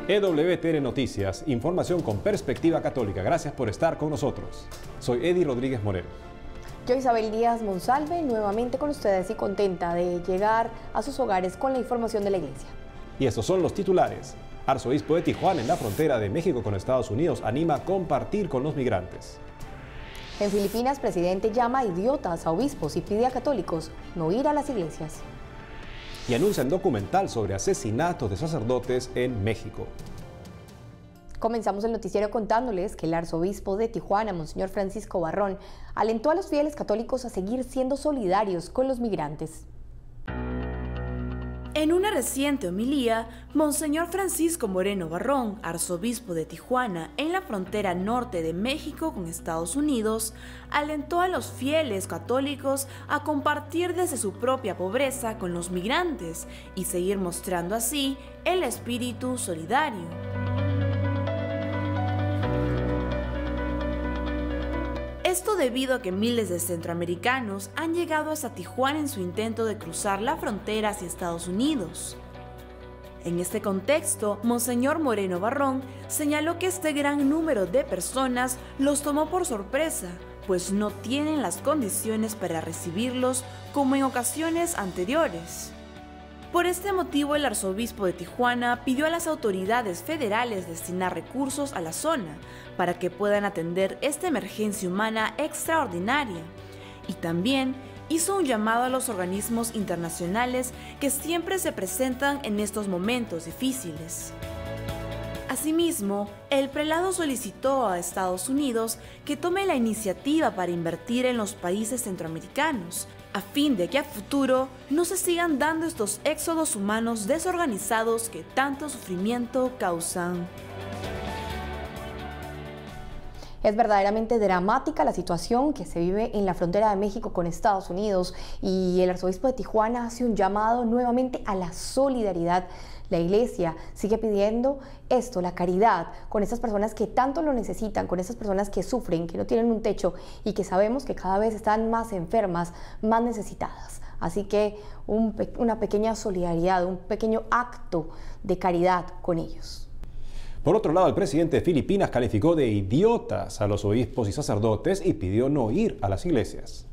EWTN Noticias, información con perspectiva católica. Gracias por estar con nosotros. Soy Eddie Rodríguez Moreno. Yo, Isabel Díaz Monsalve, nuevamente con ustedes y contenta de llegar a sus hogares con la información de la Iglesia. Y estos son los titulares. Arzobispo de Tijuana, en la frontera de México con Estados Unidos, anima a compartir con los migrantes. En Filipinas, presidente llama idiotas a obispos y pide a católicos no ir a las iglesias. Y anuncian documental sobre asesinatos de sacerdotes en México. Comenzamos el noticiero contándoles que el arzobispo de Tijuana, Monseñor Francisco Barrón, alentó a los fieles católicos a seguir siendo solidarios con los migrantes. En una reciente homilía, Monseñor Francisco Moreno Barrón, arzobispo de Tijuana, en la frontera norte de México con Estados Unidos, alentó a los fieles católicos a compartir desde su propia pobreza con los migrantes y seguir mostrando así el espíritu solidario. Esto debido a que miles de centroamericanos han llegado hasta Tijuana en su intento de cruzar la frontera hacia Estados Unidos. En este contexto, Monseñor Moreno Barrón señaló que este gran número de personas los tomó por sorpresa, pues no tienen las condiciones para recibirlos como en ocasiones anteriores. Por este motivo, el arzobispo de Tijuana pidió a las autoridades federales destinar recursos a la zona para que puedan atender esta emergencia humana extraordinaria. Y también hizo un llamado a los organismos internacionales que siempre se presentan en estos momentos difíciles. Asimismo, el prelado solicitó a Estados Unidos que tome la iniciativa para invertir en los países centroamericanos, a fin de que a futuro no se sigan dando estos éxodos humanos desorganizados que tanto sufrimiento causan. Es verdaderamente dramática la situación que se vive en la frontera de México con Estados Unidos y el arzobispo de Tijuana hace un llamado nuevamente a la solidaridad. La Iglesia sigue pidiendo esto, la caridad, con estas personas que tanto lo necesitan, con estas personas que sufren, que no tienen un techo y que sabemos que cada vez están más enfermas, más necesitadas. Así que una pequeña solidaridad, un pequeño acto de caridad con ellos. Por otro lado, el presidente de Filipinas calificó de idiotas a los obispos y sacerdotes y pidió no ir a las iglesias.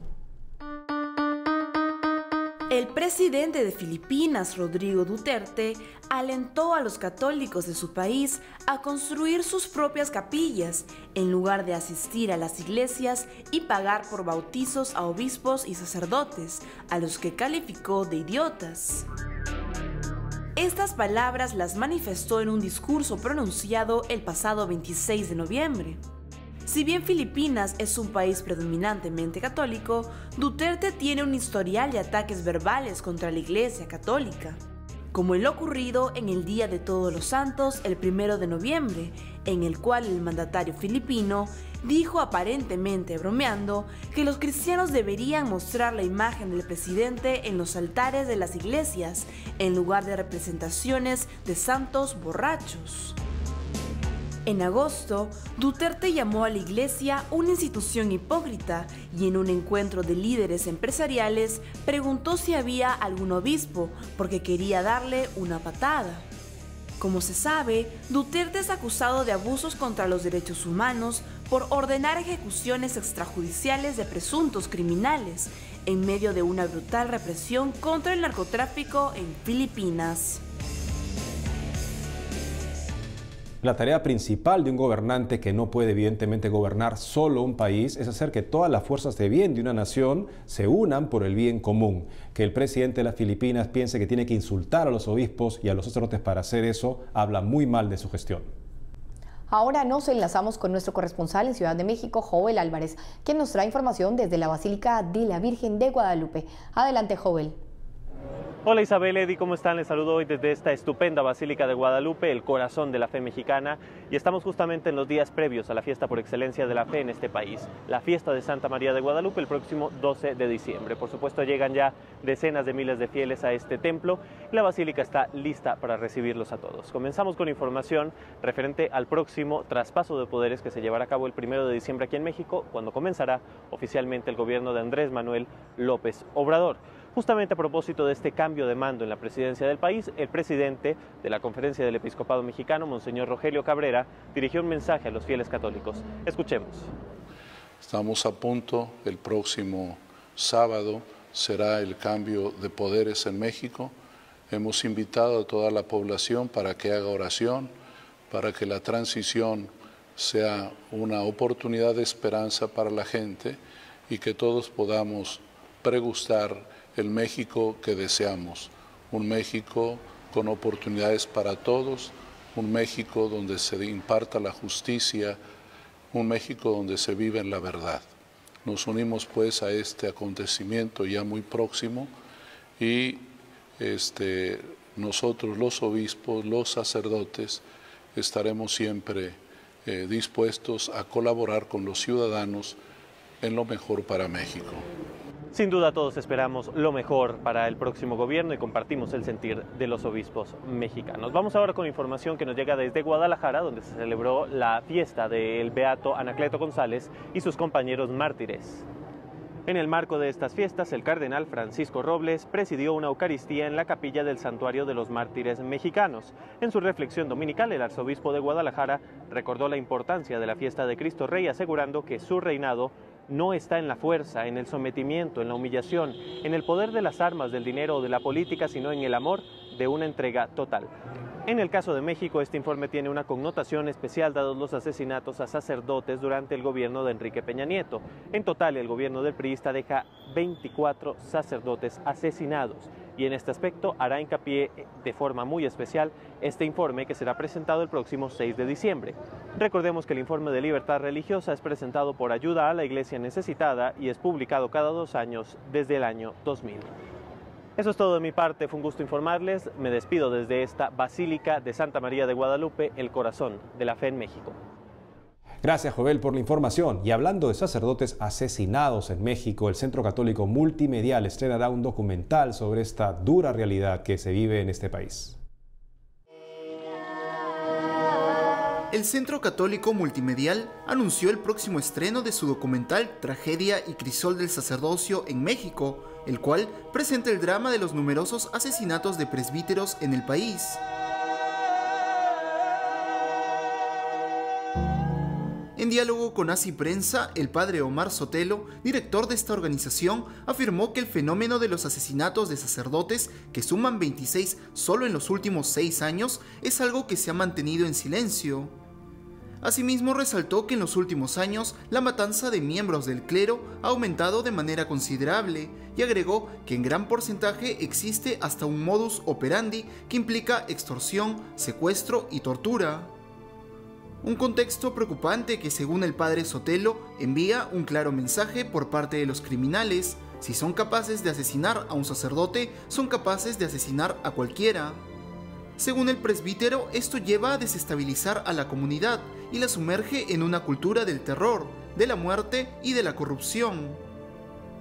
El presidente de Filipinas, Rodrigo Duterte, alentó a los católicos de su país a construir sus propias capillas, en lugar de asistir a las iglesias y pagar por bautizos a obispos y sacerdotes, a los que calificó de idiotas. Estas palabras las manifestó en un discurso pronunciado el pasado 26 de noviembre. Si bien Filipinas es un país predominantemente católico, Duterte tiene un historial de ataques verbales contra la Iglesia Católica, como el ocurrido en el Día de Todos los Santos, el 1 de noviembre, en el cual el mandatario filipino dijo aparentemente bromeando que los cristianos deberían mostrar la imagen del presidente en los altares de las iglesias, en lugar de representaciones de santos borrachos. En agosto, Duterte llamó a la Iglesia una institución hipócrita y en un encuentro de líderes empresariales preguntó si había algún obispo porque quería darle una patada. Como se sabe, Duterte es acusado de abusos contra los derechos humanos por ordenar ejecuciones extrajudiciales de presuntos criminales en medio de una brutal represión contra el narcotráfico en Filipinas. La tarea principal de un gobernante que no puede evidentemente gobernar solo un país es hacer que todas las fuerzas de bien de una nación se unan por el bien común. Que el presidente de las Filipinas piense que tiene que insultar a los obispos y a los sacerdotes para hacer eso, habla muy mal de su gestión. Ahora nos enlazamos con nuestro corresponsal en Ciudad de México, Joel Álvarez, quien nos trae información desde la Basílica de la Virgen de Guadalupe. Adelante, Joel. Hola Isabel, Eddie, ¿cómo están? Les saludo hoy desde esta estupenda Basílica de Guadalupe, el corazón de la fe mexicana, y estamos justamente en los días previos a la fiesta por excelencia de la fe en este país, la fiesta de Santa María de Guadalupe el próximo 12 de diciembre. Por supuesto llegan ya decenas de miles de fieles a este templo y la Basílica está lista para recibirlos a todos. Comenzamos con información referente al próximo traspaso de poderes que se llevará a cabo el 1 de diciembre aquí en México, cuando comenzará oficialmente el gobierno de Andrés Manuel López Obrador. Justamente a propósito de este cambio de mando en la presidencia del país, el presidente de la Conferencia del Episcopado Mexicano, Monseñor Rogelio Cabrera, dirigió un mensaje a los fieles católicos. Escuchemos. Estamos a punto, el próximo sábado será el cambio de poderes en México. Hemos invitado a toda la población para que haga oración, para que la transición sea una oportunidad de esperanza para la gente y que todos podamos pregustar el México que deseamos, un México con oportunidades para todos, un México donde se imparta la justicia, un México donde se vive en la verdad. Nos unimos pues a este acontecimiento ya muy próximo y nosotros los obispos, los sacerdotes, estaremos siempre dispuestos a colaborar con los ciudadanos en lo mejor para México. Sin duda todos esperamos lo mejor para el próximo gobierno y compartimos el sentir de los obispos mexicanos. Vamos ahora con información que nos llega desde Guadalajara, donde se celebró la fiesta del beato Anacleto González y sus compañeros mártires. En el marco de estas fiestas, el cardenal Francisco Robles presidió una Eucaristía en la capilla del Santuario de los Mártires Mexicanos. En su reflexión dominical, el arzobispo de Guadalajara recordó la importancia de la fiesta de Cristo Rey, asegurando que su reinado no está en la fuerza, en el sometimiento, en la humillación, en el poder de las armas, del dinero o de la política, sino en el amor de una entrega total. En el caso de México, este informe tiene una connotación especial dados los asesinatos a sacerdotes durante el gobierno de Enrique Peña Nieto. En total, el gobierno del priista deja 24 sacerdotes asesinados. Y en este aspecto hará hincapié de forma muy especial este informe que será presentado el próximo 6 de diciembre. Recordemos que el informe de libertad religiosa es presentado por Ayuda a la Iglesia Necesitada y es publicado cada 2 años desde el año 2000. Eso es todo de mi parte, fue un gusto informarles. Me despido desde esta Basílica de Santa María de Guadalupe, el corazón de la fe en México. Gracias, Jovel, por la información. Y hablando de sacerdotes asesinados en México, el Centro Católico Multimedial estrenará un documental sobre esta dura realidad que se vive en este país. El Centro Católico Multimedial anunció el próximo estreno de su documental Tragedia y Crisol del Sacerdocio en México, el cual presenta el drama de los numerosos asesinatos de presbíteros en el país. En diálogo con Así Prensa, el padre Omar Sotelo, director de esta organización, afirmó que el fenómeno de los asesinatos de sacerdotes, que suman 26 solo en los últimos 6 años, es algo que se ha mantenido en silencio. Asimismo, resaltó que en los últimos años la matanza de miembros del clero ha aumentado de manera considerable y agregó que en gran porcentaje existe hasta un modus operandi que implica extorsión, secuestro y tortura. Un contexto preocupante que, según el padre Sotelo, envía un claro mensaje por parte de los criminales. Si son capaces de asesinar a un sacerdote, son capaces de asesinar a cualquiera. Según el presbítero, esto lleva a desestabilizar a la comunidad y la sumerge en una cultura del terror, de la muerte y de la corrupción.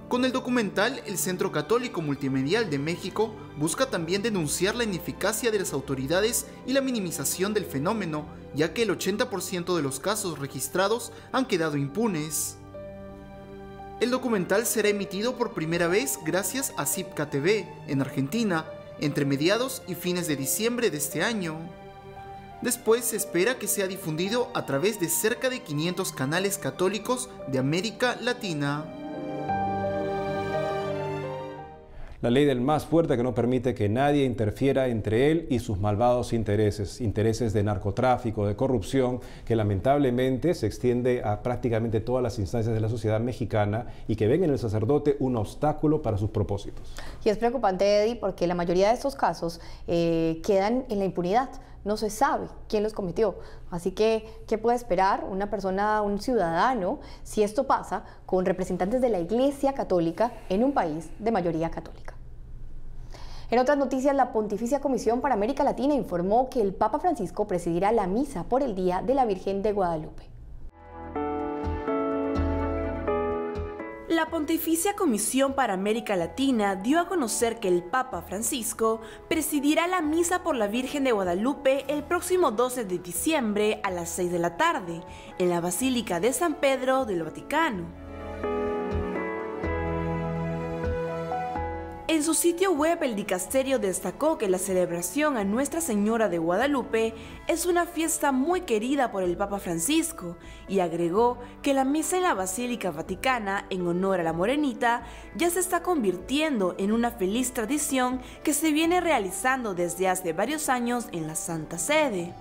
Con el documental, el Centro Católico Multimedial de México busca también denunciar la ineficacia de las autoridades y la minimización del fenómeno, ya que el 80% de los casos registrados han quedado impunes. El documental será emitido por primera vez gracias a Cipca TV en Argentina, entre mediados y fines de diciembre de este año. Después se espera que sea difundido a través de cerca de 500 canales católicos de América Latina. La ley del más fuerte que no permite que nadie interfiera entre él y sus malvados intereses de narcotráfico, de corrupción, que lamentablemente se extiende a prácticamente todas las instancias de la sociedad mexicana y que ven en el sacerdote un obstáculo para sus propósitos. Y es preocupante, Eddie, porque la mayoría de estos casos quedan en la impunidad. No se sabe quién los cometió. Así que, ¿qué puede esperar una persona, un ciudadano, si esto pasa con representantes de la Iglesia Católica en un país de mayoría católica? En otras noticias, la Pontificia Comisión para América Latina informó que el Papa Francisco presidirá la misa por el Día de la Virgen de Guadalupe. La Pontificia Comisión para América Latina dio a conocer que el Papa Francisco presidirá la misa por la Virgen de Guadalupe el próximo 12 de diciembre a las 6 de la tarde en la Basílica de San Pedro del Vaticano. En su sitio web, el dicasterio destacó que la celebración a Nuestra Señora de Guadalupe es una fiesta muy querida por el Papa Francisco y agregó que la misa en la Basílica Vaticana en honor a la Morenita ya se está convirtiendo en una feliz tradición que se viene realizando desde hace varios años en la Santa Sede.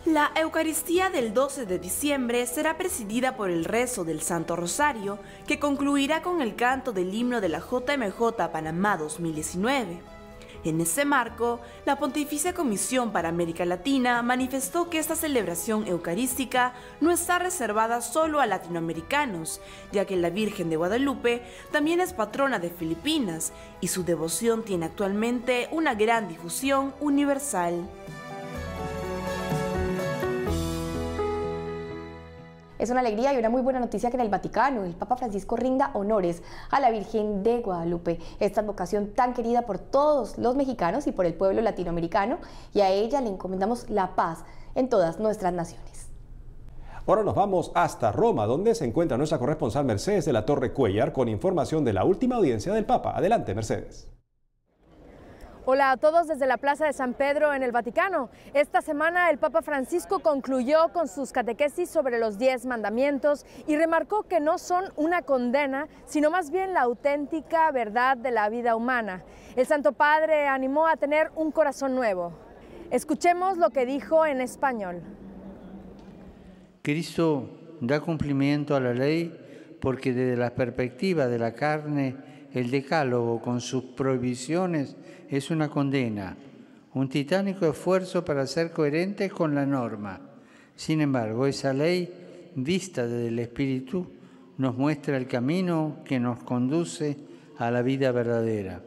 La Eucaristía del 12 de diciembre será presidida por el rezo del Santo Rosario, que concluirá con el canto del himno de la JMJ Panamá 2019. En ese marco, la Pontificia Comisión para América Latina manifestó que esta celebración eucarística no está reservada solo a latinoamericanos, ya que la Virgen de Guadalupe también es patrona de Filipinas y su devoción tiene actualmente una gran difusión universal. Es una alegría y una muy buena noticia que en el Vaticano el Papa Francisco rinda honores a la Virgen de Guadalupe, esta advocación tan querida por todos los mexicanos y por el pueblo latinoamericano, y a ella le encomendamos la paz en todas nuestras naciones. Ahora nos vamos hasta Roma, donde se encuentra nuestra corresponsal Mercedes de la Torre Cuéllar con información de la última audiencia del Papa. Adelante, Mercedes. Hola a todos desde la Plaza de San Pedro en el Vaticano. Esta semana el Papa Francisco concluyó con sus catequesis sobre los 10 mandamientos y remarcó que no son una condena, sino más bien la auténtica verdad de la vida humana. El Santo Padre animó a tener un corazón nuevo. Escuchemos lo que dijo en español. Cristo da cumplimiento a la ley porque desde la perspectiva de la carne, el decálogo con sus prohibiciones es una condena, un titánico esfuerzo para ser coherentes con la norma. Sin embargo, esa ley, vista desde el Espíritu, nos muestra el camino que nos conduce a la vida verdadera.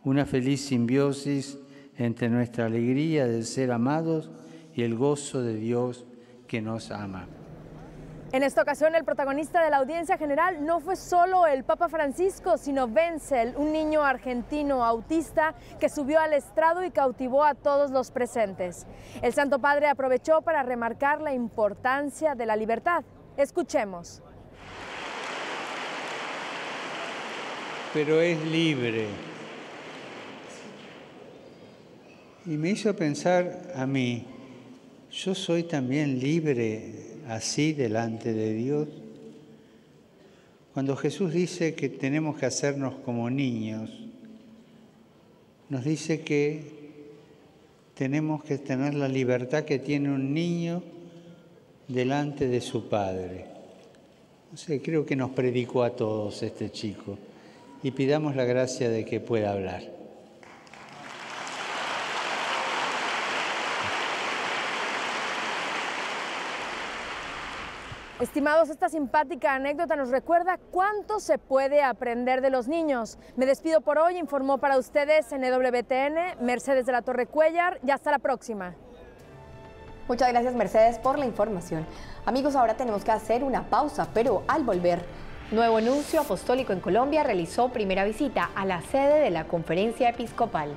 Una feliz simbiosis entre nuestra alegría de ser amados y el gozo de Dios que nos ama. En esta ocasión, el protagonista de la audiencia general no fue solo el Papa Francisco, sino Wenzel, un niño argentino autista que subió al estrado y cautivó a todos los presentes. El Santo Padre aprovechó para remarcar la importancia de la libertad. Escuchemos. Pero es libre. Y me hizo pensar a mí, ¿yo soy también libre así delante de Dios? Cuando Jesús dice que tenemos que hacernos como niños, nos dice que tenemos que tener la libertad que tiene un niño delante de su padre. No sé, creo que nos predicó a todos este chico y pidamos la gracia de que pueda hablar. Estimados, esta simpática anécdota nos recuerda cuánto se puede aprender de los niños. Me despido por hoy, informó para ustedes NWTN, Mercedes de la Torre Cuéllar, y hasta la próxima. Muchas gracias, Mercedes, por la información. Amigos, ahora tenemos que hacer una pausa, pero al volver, nuevo nuncio apostólico en Colombia realizó primera visita a la sede de la Conferencia Episcopal.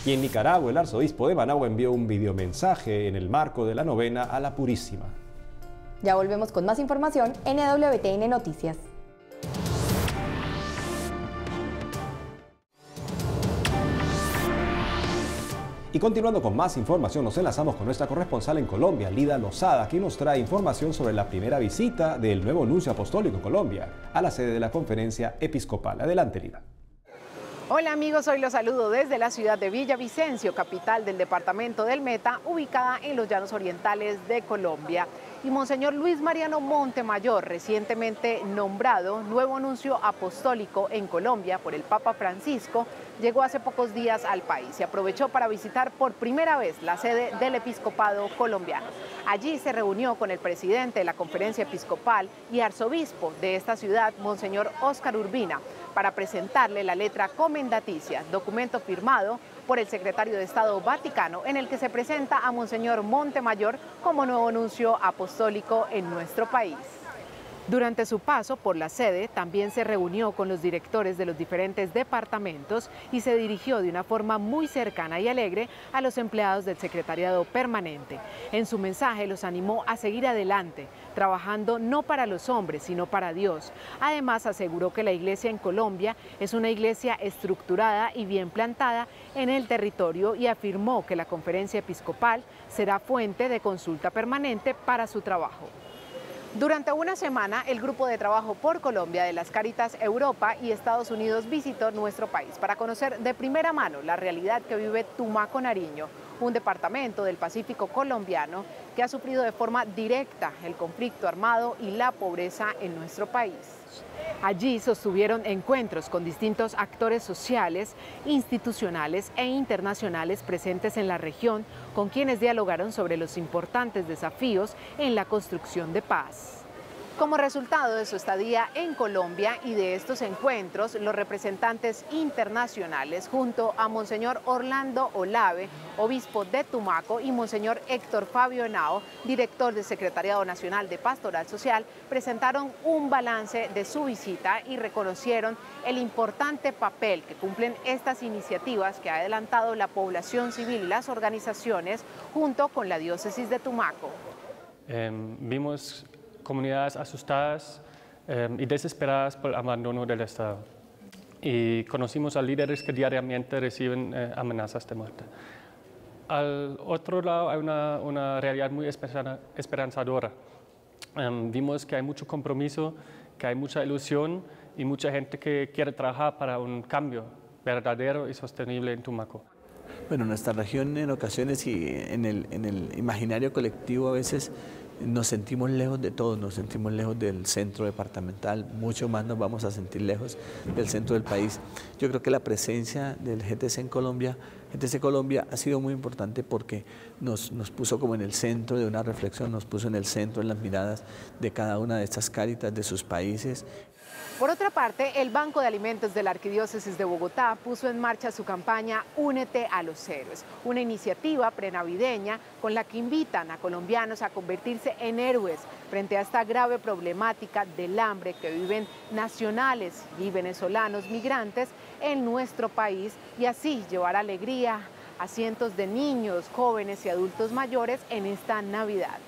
Y en Nicaragua, el arzobispo de Managua envió un videomensaje en el marco de la novena a la Purísima. Ya volvemos con más información en NWTN Noticias. Y continuando con más información, nos enlazamos con nuestra corresponsal en Colombia, Lida Lozada, quien nos trae información sobre la primera visita del nuevo nuncio apostólico en Colombia a la sede de la Conferencia Episcopal. Adelante, Lida. Hola amigos, hoy los saludo desde la ciudad de Villavicencio, capital del departamento del Meta, ubicada en los llanos orientales de Colombia. Y Monseñor Luis Mariano Montemayor, recientemente nombrado nuevo nuncio apostólico en Colombia por el Papa Francisco, llegó hace pocos días al país y aprovechó para visitar por primera vez la sede del episcopado colombiano. Allí se reunió con el presidente de la Conferencia Episcopal y arzobispo de esta ciudad, Monseñor Óscar Urbina, para presentarle la letra comendaticia, documento firmado por el secretario de Estado Vaticano, en el que se presenta a Monseñor Montemayor como nuevo nuncio apostólico en nuestro país. Durante su paso por la sede, también se reunió con los directores de los diferentes departamentos y se dirigió de una forma muy cercana y alegre a los empleados del secretariado permanente. En su mensaje los animó a seguir adelante, trabajando no para los hombres, sino para Dios. Además, aseguró que la iglesia en Colombia es una iglesia estructurada y bien plantada en el territorio y afirmó que la conferencia episcopal será fuente de consulta permanente para su trabajo. Durante una semana, el Grupo de Trabajo por Colombia de las Cáritas Europa y Estados Unidos visitó nuestro país para conocer de primera mano la realidad que vive Tumaco, Nariño, un departamento del Pacífico colombiano que ha sufrido de forma directa el conflicto armado y la pobreza en nuestro país. Allí sostuvieron encuentros con distintos actores sociales, institucionales e internacionales presentes en la región, con quienes dialogaron sobre los importantes desafíos en la construcción de paz. Como resultado de su estadía en Colombia y de estos encuentros, los representantes internacionales, junto a Monseñor Orlando Olave, obispo de Tumaco, y Monseñor Héctor Fabio Henao, director del Secretariado Nacional de Pastoral Social, presentaron un balance de su visita y reconocieron el importante papel que cumplen estas iniciativas que ha adelantado la población civil y las organizaciones junto con la diócesis de Tumaco. Vimos comunidades asustadas y desesperadas por el abandono del Estado. Y conocimos a líderes que diariamente reciben amenazas de muerte. Al otro lado hay una realidad muy esperanzadora. Vimos que hay mucho compromiso, que hay mucha ilusión y mucha gente que quiere trabajar para un cambio verdadero y sostenible en Tumaco. Bueno, nuestra región en ocasiones y en el imaginario colectivo a veces nos sentimos lejos de todo, nos sentimos lejos del centro departamental, mucho más nos vamos a sentir lejos del centro del país. Yo creo que la presencia del GTC en Colombia, GTC Colombia ha sido muy importante porque nos puso como en el centro de una reflexión, nos puso en el centro en las miradas de cada una de estas cáritas de sus países. Por otra parte, el Banco de Alimentos de la Arquidiócesis de Bogotá puso en marcha su campaña Únete a los Héroes, una iniciativa prenavideña con la que invitan a colombianos a convertirse en héroes frente a esta grave problemática del hambre que viven nacionales y venezolanos migrantes en nuestro país y así llevar alegría a cientos de niños, jóvenes y adultos mayores en esta Navidad.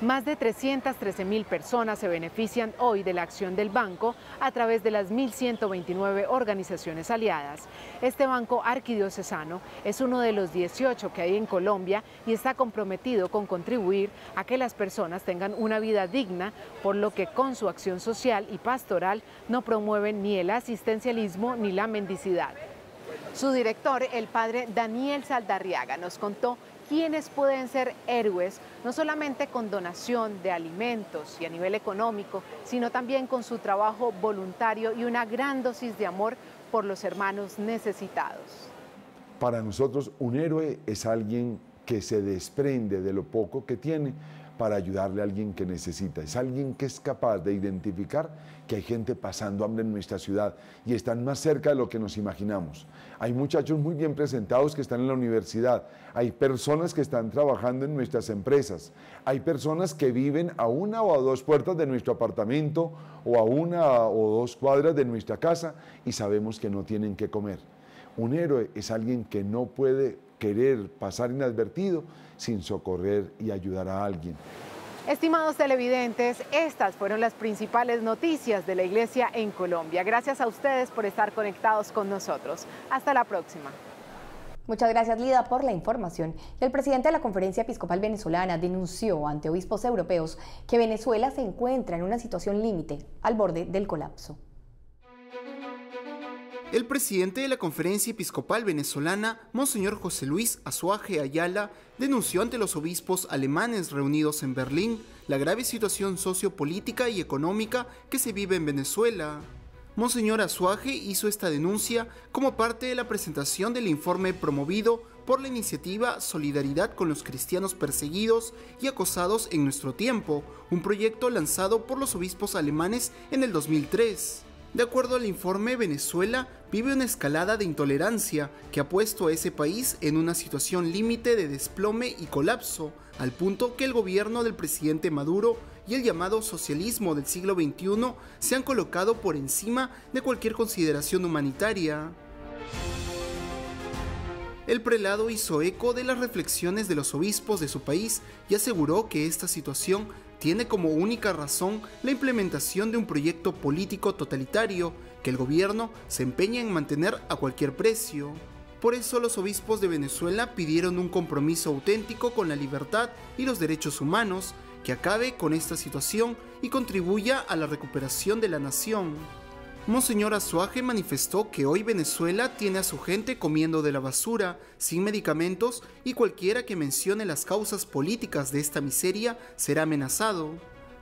Más de 313.000 personas se benefician hoy de la acción del banco a través de las 1.129 organizaciones aliadas. Este banco arquidiocesano es uno de los 18 que hay en Colombia y está comprometido con contribuir a que las personas tengan una vida digna, por lo que con su acción social y pastoral no promueven ni el asistencialismo ni la mendicidad. Su director, el padre Daniel Saldarriaga, nos contó quiénes pueden ser héroes, no solamente con donación de alimentos y a nivel económico, sino también con su trabajo voluntario y una gran dosis de amor por los hermanos necesitados. Para nosotros, un héroe es alguien que se desprende de lo poco que tiene para ayudarle a alguien que necesita. Es alguien que es capaz de identificar que hay gente pasando hambre en nuestra ciudad y están más cerca de lo que nos imaginamos. Hay muchachos muy bien presentados que están en la universidad, hay personas que están trabajando en nuestras empresas, hay personas que viven a 1 o a 2 puertas de nuestro apartamento o a 1 o 2 cuadras de nuestra casa y sabemos que no tienen qué comer. Un héroe es alguien que no puede querer pasar inadvertido sin socorrer y ayudar a alguien. Estimados televidentes, estas fueron las principales noticias de la Iglesia en Colombia. Gracias a ustedes por estar conectados con nosotros. Hasta la próxima. Muchas gracias, Lida, por la información. El presidente de la Conferencia Episcopal Venezolana denunció ante obispos europeos que Venezuela se encuentra en una situación límite, al borde del colapso. El presidente de la Conferencia Episcopal Venezolana, Monseñor José Luis Azuaje Ayala, denunció ante los obispos alemanes reunidos en Berlín la grave situación sociopolítica y económica que se vive en Venezuela. Monseñor Azuaje hizo esta denuncia como parte de la presentación del informe promovido por la iniciativa Solidaridad con los Cristianos Perseguidos y Acosados en Nuestro Tiempo, un proyecto lanzado por los obispos alemanes en el 2003. De acuerdo al informe, Venezuela vive una escalada de intolerancia que ha puesto a ese país en una situación límite de desplome y colapso, al punto que el gobierno del presidente Maduro y el llamado socialismo del siglo XXI se han colocado por encima de cualquier consideración humanitaria. El prelado hizo eco de las reflexiones de los obispos de su país y aseguró que esta situación tiene como única razón la implementación de un proyecto político totalitario que el gobierno se empeña en mantener a cualquier precio. Por eso los obispos de Venezuela pidieron un compromiso auténtico con la libertad y los derechos humanos que acabe con esta situación y contribuya a la recuperación de la nación. Monseñor Azuaje manifestó que hoy Venezuela tiene a su gente comiendo de la basura, sin medicamentos, y cualquiera que mencione las causas políticas de esta miseria será amenazado.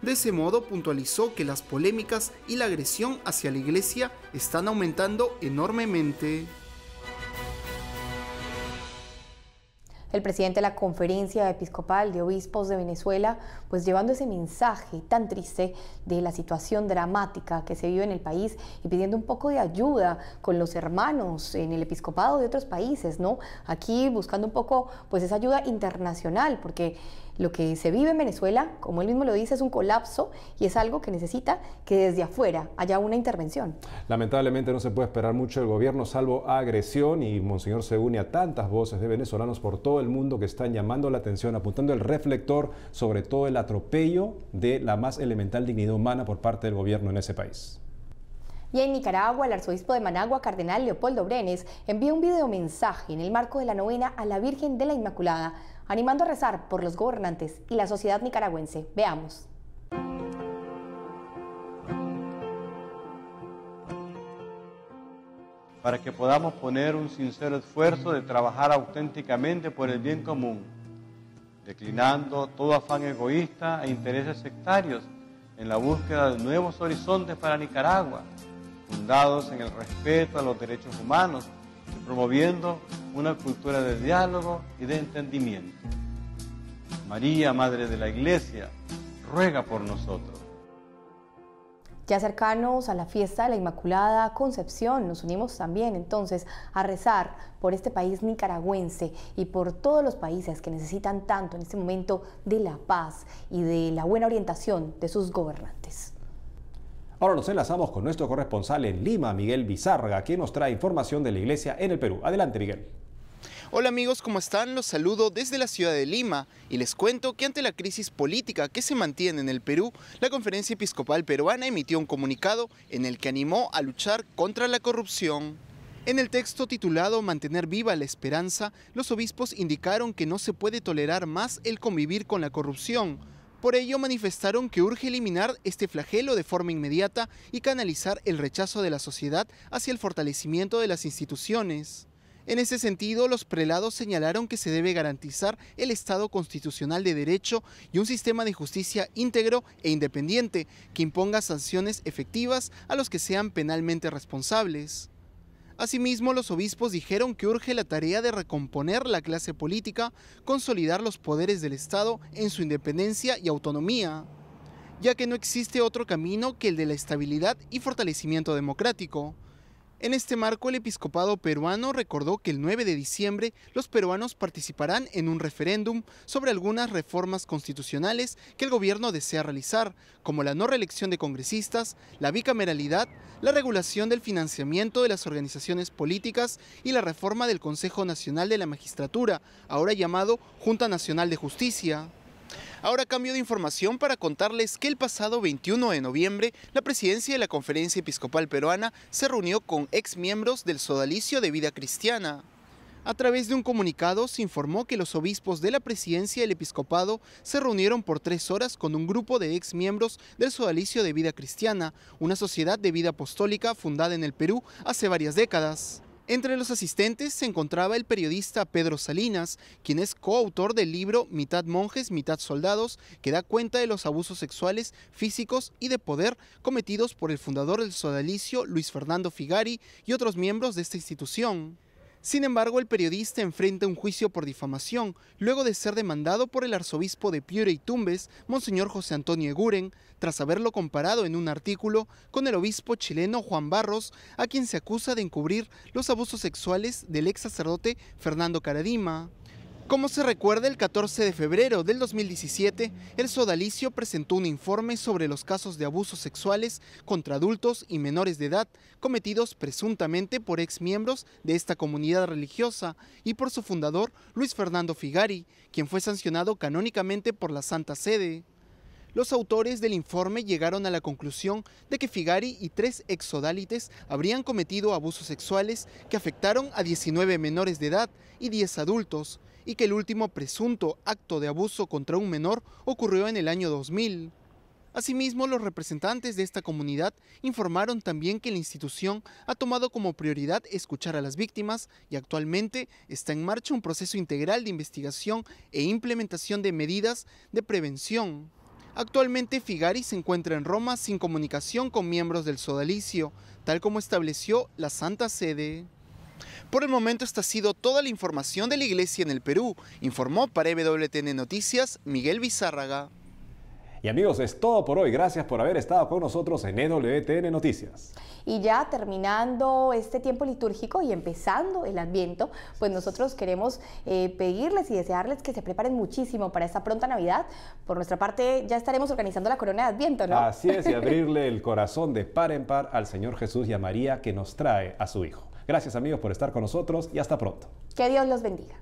De ese modo puntualizó que las polémicas y la agresión hacia la Iglesia están aumentando enormemente. El presidente de la Conferencia Episcopal de Obispos de Venezuela, pues llevando ese mensaje tan triste de la situación dramática que se vive en el país y pidiendo un poco de ayuda con los hermanos en el episcopado de otros países, ¿no? Aquí buscando un poco pues esa ayuda internacional, porque lo que se vive en Venezuela, como él mismo lo dice, es un colapso y es algo que necesita que desde afuera haya una intervención. Lamentablemente no se puede esperar mucho del gobierno, salvo agresión, y Monseñor se une a tantas voces de venezolanos por todo el mundo que están llamando la atención, apuntando el reflector sobre todo el atropello de la más elemental dignidad humana por parte del gobierno en ese país. Y en Nicaragua, el arzobispo de Managua, cardenal Leopoldo Brenes, envió un videomensaje en el marco de la novena a la Virgen de la Inmaculada, animando a rezar por los gobernantes y la sociedad nicaragüense. Veamos. Para que podamos poner un sincero esfuerzo de trabajar auténticamente por el bien común, declinando todo afán egoísta e intereses sectarios en la búsqueda de nuevos horizontes para Nicaragua, fundados en el respeto a los derechos humanos y promoviendo una cultura de diálogo y de entendimiento. María, Madre de la Iglesia, ruega por nosotros. Ya cercanos a la fiesta de la Inmaculada Concepción, nos unimos también entonces a rezar por este país nicaragüense y por todos los países que necesitan tanto en este momento de la paz y de la buena orientación de sus gobernantes. Ahora nos enlazamos con nuestro corresponsal en Lima, Miguel Bizarga, quien nos trae información de la Iglesia en el Perú. Adelante, Miguel. Hola amigos, ¿cómo están? Los saludo desde la ciudad de Lima y les cuento que ante la crisis política que se mantiene en el Perú, la Conferencia Episcopal Peruana emitió un comunicado en el que animó a luchar contra la corrupción. En el texto titulado Mantener viva la esperanza, los obispos indicaron que no se puede tolerar más el convivir con la corrupción. Por ello manifestaron que urge eliminar este flagelo de forma inmediata y canalizar el rechazo de la sociedad hacia el fortalecimiento de las instituciones. En ese sentido, los prelados señalaron que se debe garantizar el Estado constitucional de derecho y un sistema de justicia íntegro e independiente que imponga sanciones efectivas a los que sean penalmente responsables. Asimismo, los obispos dijeron que urge la tarea de recomponer la clase política, consolidar los poderes del Estado en su independencia y autonomía, ya que no existe otro camino que el de la estabilidad y fortalecimiento democrático. En este marco, el episcopado peruano recordó que el 9 de diciembre los peruanos participarán en un referéndum sobre algunas reformas constitucionales que el gobierno desea realizar, como la no reelección de congresistas, la bicameralidad, la regulación del financiamiento de las organizaciones políticas y la reforma del Consejo Nacional de la Magistratura, ahora llamado Junta Nacional de Justicia. Ahora cambio de información para contarles que el pasado 21 de noviembre la presidencia de la Conferencia Episcopal Peruana se reunió con exmiembros del Sodalicio de Vida Cristiana. A través de un comunicado se informó que los obispos de la presidencia del episcopado se reunieron por 3 horas con un grupo de exmiembros del Sodalicio de Vida Cristiana, una sociedad de vida apostólica fundada en el Perú hace varias décadas. Entre los asistentes se encontraba el periodista Pedro Salinas, quien es coautor del libro Mitad monjes, mitad soldados, que da cuenta de los abusos sexuales, físicos y de poder cometidos por el fundador del Sodalicio, Luis Fernando Figari, y otros miembros de esta institución. Sin embargo, el periodista enfrenta un juicio por difamación, luego de ser demandado por el arzobispo de Piura y Tumbes, Monseñor José Antonio Eguren, tras haberlo comparado en un artículo con el obispo chileno Juan Barros, a quien se acusa de encubrir los abusos sexuales del ex sacerdote Fernando Caradima. Como se recuerda, el 14 de febrero del 2017, el sodalicio presentó un informe sobre los casos de abusos sexuales contra adultos y menores de edad cometidos presuntamente por exmiembros de esta comunidad religiosa y por su fundador, Luis Fernando Figari, quien fue sancionado canónicamente por la Santa Sede. Los autores del informe llegaron a la conclusión de que Figari y 3 exsodálites habrían cometido abusos sexuales que afectaron a 19 menores de edad y 10 adultos, y que el último presunto acto de abuso contra un menor ocurrió en el año 2000. Asimismo, los representantes de esta comunidad informaron también que la institución ha tomado como prioridad escuchar a las víctimas y actualmente está en marcha un proceso integral de investigación e implementación de medidas de prevención. Actualmente Figari se encuentra en Roma sin comunicación con miembros del sodalicio, tal como estableció la Santa Sede. Por el momento esta ha sido toda la información de la Iglesia en el Perú, informó para EWTN Noticias Miguel Bizárraga. Y amigos, es todo por hoy. Gracias por haber estado con nosotros en EWTN Noticias. Y ya terminando este tiempo litúrgico y empezando el Adviento, pues nosotros queremos pedirles y desearles que se preparen muchísimo para esta pronta Navidad. Por nuestra parte ya estaremos organizando la corona de Adviento, ¿no? Así es, y abrirle el corazón de par en par al Señor Jesús y a María que nos trae a su Hijo. Gracias amigos por estar con nosotros y hasta pronto. Que Dios los bendiga.